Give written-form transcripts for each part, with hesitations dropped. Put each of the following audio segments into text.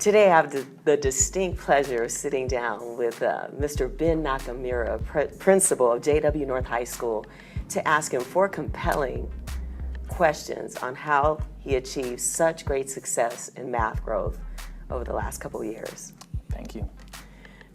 Today I have the distinct pleasure of sitting down with Mr. Ben Nakamura, principal of J.W. North High School, to ask him 4 compelling questions on how he achieved such great success in math growth over the last couple of years. Thank you.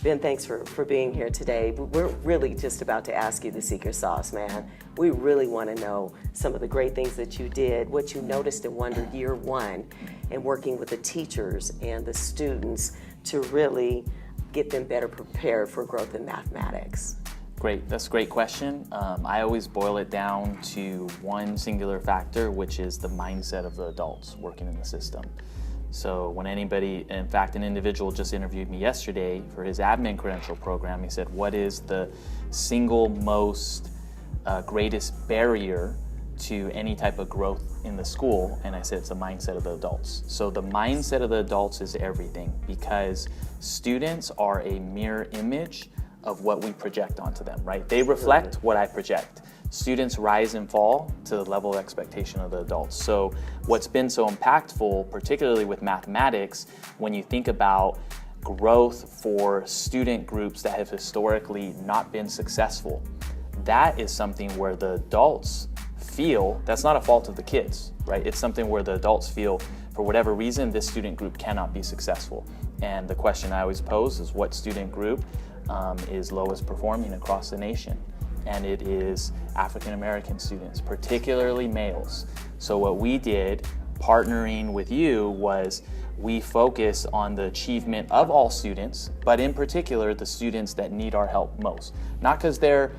Ben, thanks for being here today. We're really just about to ask you the secret sauce, man. We really want to know some of the great things that you did, what you noticed and wondered year 1, and working with the teachers and the students to really get them better prepared for growth in mathematics. Great, that's a great question. I always boil it down to one singular factor, which is the mindset of the adults working in the system. So when anybody, in fact, an individual just interviewed me yesterday for his admin credential program, he said, what is the single most greatest barrier to any type of growth in the school? And I said, it's the mindset of the adults. So the mindset of the adults is everything, because students are a mirror image of what we project onto them, right? They reflect what I project. Students rise and fall to the level of expectation of the adults. So what's been so impactful, particularly with mathematics, when you think about growth for student groups that have historically not been successful, that is something where the adults feel, that's not a fault of the kids, right? It's something where the adults feel, for whatever reason, this student group cannot be successful. And the question I always pose is, what student group is lowest performing across the nation? And it is African American students, particularly males. So what we did, partnering with you, was we focus on the achievement of all students, but in particular the students that need our help most. Not because they're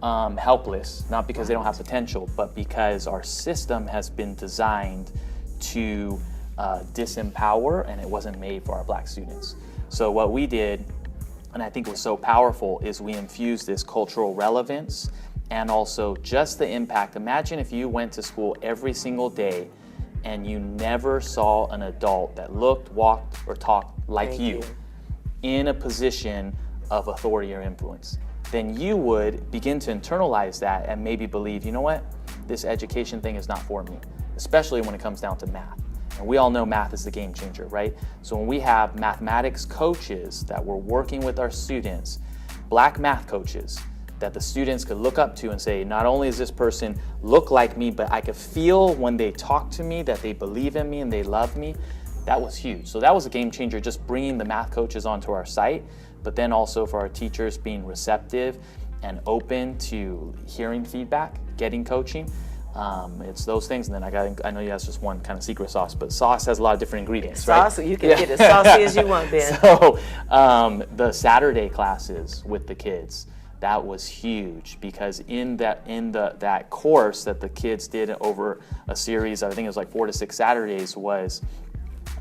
helpless, not because they don't have potential, but because our system has been designed to disempower, and it wasn't made for our Black students. So what we did, and I think was so powerful, is we infused this cultural relevance and also just the impact. Imagine if you went to school every single day and you never saw an adult that looked, walked, or talked like you in a position of authority or influence. Then you would begin to internalize that and maybe believe, you know what, this education thing is not for me, especially when it comes down to math. And we all know math is the game changer, right? So when we have mathematics coaches that were working with our students, Black math coaches that the students could look up to and say, not only does this person look like me, but I could feel when they talk to me that they believe in me and they love me, that was huge. So that was a game changer, just bringing the math coaches onto our site, but then also for our teachers being receptive and open to hearing feedback, getting coaching. It's those things, and then I know you have just one kind of secret sauce, but sauce has a lot of different ingredients, right? Sauce, you can get as saucy as you want, Ben. So the Saturday classes with the kids, that was huge, because in that course that the kids did over a series, I think it was like 4 to 6 Saturdays, was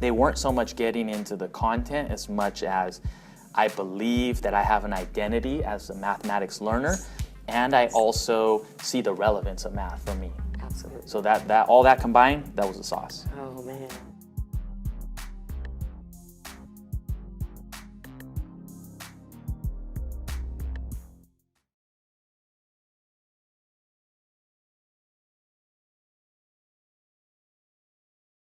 they weren't so much getting into the content as much as I believe that I have an identity as a mathematics learner, and I also see the relevance of math for me. Absolutely. So that all that combined, that was the sauce. Oh man.